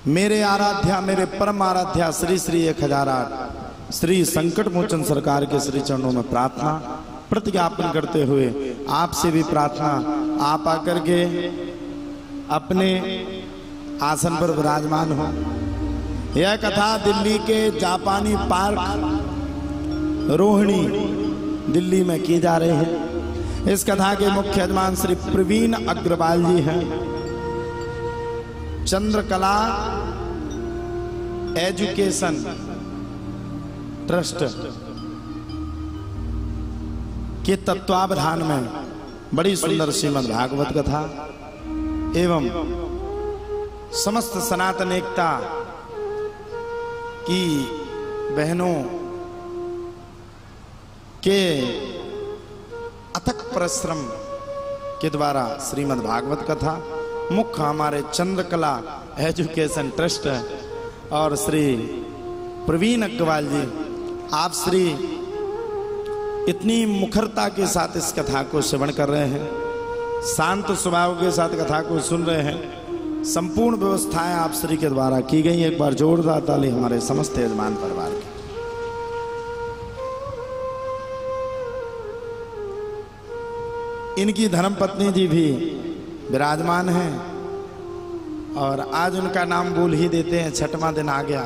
मेरे आराध्या, मेरे परम आराध्या श्री श्री 1008 श्री संकट मोचन सरकार के श्री चरणों में प्रार्थना प्रतिज्ञापन करते हुए आपसे भी प्रार्थना, आप आकर के अपने आसन पर विराजमान हो। यह कथा दिल्ली के जापानी पार्क रोहिणी दिल्ली में की जा रही है। इस कथा के मुख्य यजमान श्री प्रवीण अग्रवाल जी हैं। चंद्रकला एजुकेशन ट्रस्ट के तत्वावधान में बड़ी सुंदर श्रीमद् भागवत कथा एवं समस्त सनातन एकता की बहनों के अथक परिश्रम के द्वारा श्रीमद् भागवत कथा मुख्य हमारे चंद्रकला एजुकेशन ट्रस्ट और श्री प्रवीण अग्रवाल जी, आप श्री इतनी मुखरता के साथ इस कथा को श्रवण कर रहे हैं, शांत स्वभाव के साथ कथा को सुन रहे हैं। संपूर्ण व्यवस्थाएं आप श्री के द्वारा की गई। एक बार जोरदार ताली हमारे समस्त यजमान परिवार की। इनकी धर्मपत्नी जी भी विराजमान हैं और आज उनका नाम बोल ही देते हैं, छठवां दिन आ गया।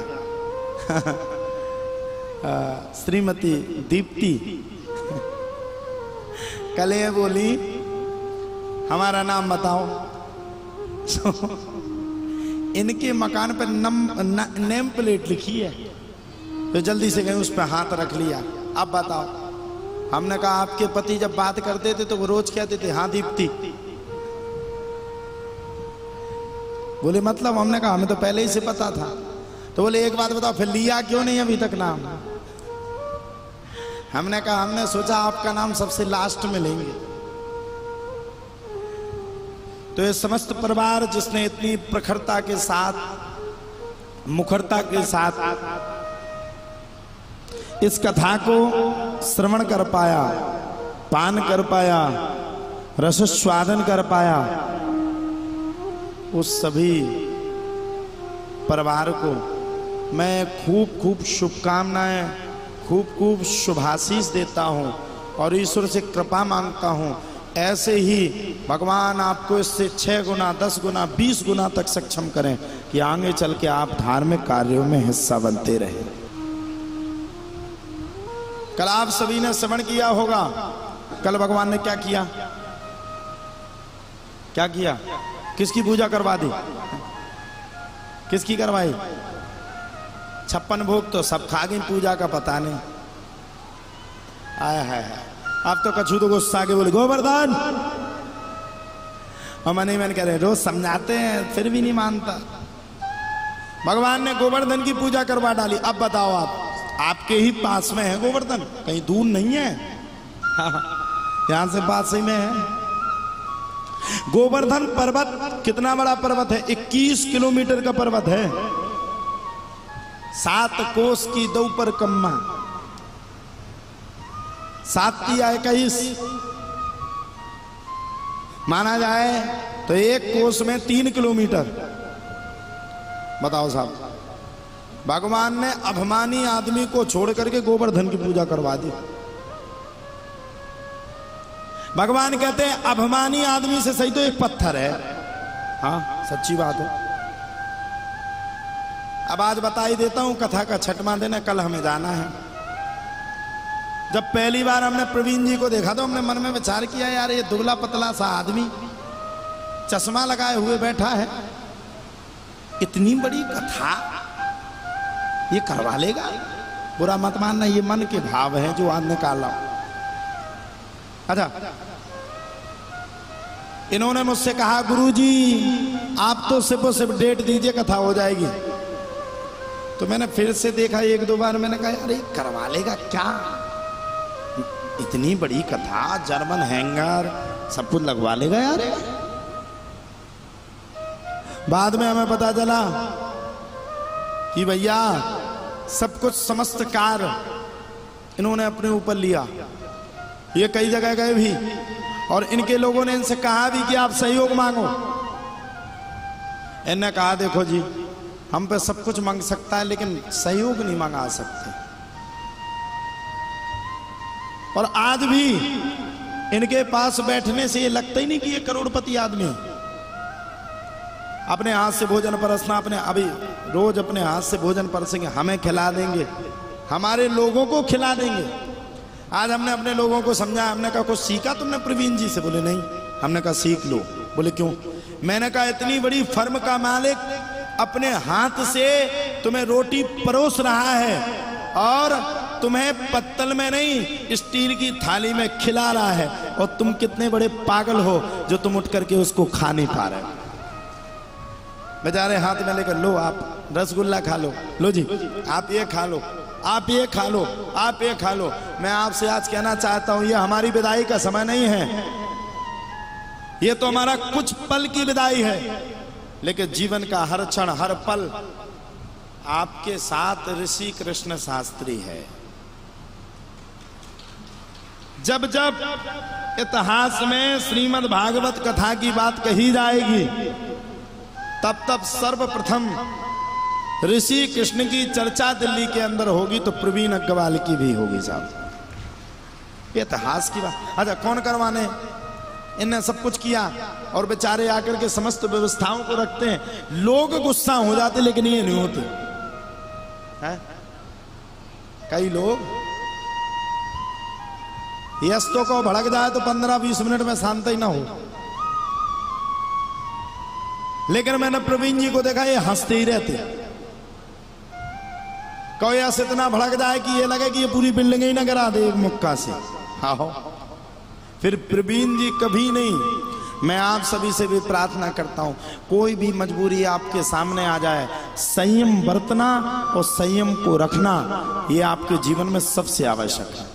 श्रीमती दीप्ति कल ये बोली हमारा नाम बताओ। इनके मकान पर नेम प्लेट लिखी है तो जल्दी से गए उस पर हाथ रख लिया। अब बताओ, हमने कहा आपके पति जब बात करते थे तो वो रोज कहते थे हाँ दीप्ति। बोले मतलब? हमने कहा हमें तो पहले ही से पता था। तो बोले एक बात बताओ फिर लिया क्यों नहीं अभी तक नाम? हमने कहा हमने सोचा आपका नाम सबसे लास्ट में लेंगे। तो ये समस्त परिवार जिसने इतनी प्रखरता के साथ, मुखरता के साथ इस कथा को श्रवण कर पाया, पान कर पाया, रसस्वादन कर पाया, उस सभी परिवार को मैं खूब खूब शुभकामनाएं, खूब खूब शुभाशीष देता हूं और ईश्वर से कृपा मांगता हूं। ऐसे ही भगवान आपको इससे 6 गुना, 10 गुना, 20 गुना तक सक्षम करें कि आगे चल के आप धार्मिक कार्यों में हिस्सा बनते रहे। कल आप सभी ने श्रवण किया होगा, कल भगवान ने क्या किया? क्या किया? किसकी पूजा करवा दी? किसकी करवाई? 56 भोग तो सब खा गई, पूजा का पता नहीं। आया है अब तो कछु तो गुस्सा के बोले गोवर्धन, और मैंने कह रहे रोज समझाते हैं फिर भी नहीं मानता। भगवान ने गोवर्धन की पूजा करवा डाली। अब बताओ आप, आपके ही पास में है गोवर्धन, कहीं दूर नहीं है। यहां से पास ही में है। गोवर्धन पर्वत कितना बड़ा पर्वत है? 21 किलोमीटर का पर्वत है। 7 कोस की दो पर कम्मा, 7 या 21 माना जाए तो एक कोस में 3 किलोमीटर। बताओ साहब, भगवान ने अभिमानी आदमी को छोड़ करके गोवर्धन की पूजा करवा दी। भगवान कहते हैं अभिमानी आदमी से सही तो एक पत्थर है। हाँ सच्ची बात है। अब आज बता ही देता हूं, कथा का 6वां दिन है, कल हमें जाना है। जब पहली बार हमने प्रवीण जी को देखा तो हमने मन में विचार किया यार ये दुबला पतला सा आदमी चश्मा लगाए हुए बैठा है, इतनी बड़ी कथा ये करवा लेगा? बुरा मत मानना, ये मन के भाव हैं जो आज निकाला। अच्छा, इन्होंने मुझसे कहा गुरुजी आप तो सिर्फ और सिर्फ डेट दीजिए, कथा हो जाएगी। तो मैंने फिर से देखा 1-2 बार, मैंने कहा अरे करवा लेगा क्या? इतनी बड़ी कथा, जर्मन हैंगर सब कुछ लगवा लेगा यार। बाद में हमें पता चला कि भैया सब कुछ समस्त कार्य इन्होंने अपने ऊपर लिया। ये कई जगह गए भी और इनके लोगों ने इनसे कहा भी कि आप सहयोग मांगो। इन्होंने कहा देखो जी हम पे सब कुछ मांग सकता है लेकिन सहयोग नहीं मंगा सकते। और आज भी इनके पास बैठने से ये लगता ही नहीं कि ये करोड़पति आदमी है। अपने हाथ से भोजन परसना, अपने अभी रोज अपने हाथ से भोजन परसेंगे, हमें खिला देंगे, हमारे लोगों को खिला देंगे। आज हमने अपने लोगों को समझाया, हमने कहा कुछ सीखा तुमने प्रवीण जी से? बोले नहीं। हमने कहा सीख लो। बोले क्यों? मैंने कहा इतनी बड़ी फर्म का मालिक अपने हाथ से तुम्हें रोटी परोस रहा है और तुम्हें पत्तल में नहीं स्टील की थाली में खिला रहा है, और तुम कितने बड़े पागल हो जो तुम उठ करके उसको खा नहीं पा रहे। बेचारे हाथ में लेकर, लो आप रसगुल्ला खा लो जी, आप ये खा लो, आप ये खा लो, आप ये खा लो। मैं आपसे आज कहना चाहता हूं, ये हमारी विदाई का समय नहीं है, ये तो हमारा कुछ पल की विदाई है, लेकिन जीवन का हर क्षण हर पल आपके साथ ऋषि कृष्ण शास्त्री है। जब जब इतिहास में श्रीमद् भागवत कथा की बात कही जाएगी, तब तब सर्वप्रथम ऋषि कृष्ण की चर्चा दिल्ली के अंदर होगी तो प्रवीण अग्रवाल की भी होगी साहब। इतिहास की बात। अच्छा, कौन करवाने? इनने सब कुछ किया और बेचारे आकर के समस्त व्यवस्थाओं को रखते हैं। लोग गुस्सा हो जाते लेकिन ये नहीं होते हैं। कई लोग यस्तों को भड़क जाए तो 15-20 मिनट में शांत ही ना हो, लेकिन मैंने प्रवीण जी को देखा ये हंसते ही रहते। कोई ऐसे इतना भड़क जाए कि ये लगे कि ये पूरी बिल्डिंग ही ना गिरा दे एक मुक्का से। हाँ, फिर प्रवीण जी कभी नहीं। मैं आप सभी से भी प्रार्थना करता हूं, कोई भी मजबूरी आपके सामने आ जाए, संयम बरतना और संयम को रखना ये आपके जीवन में सबसे आवश्यक है।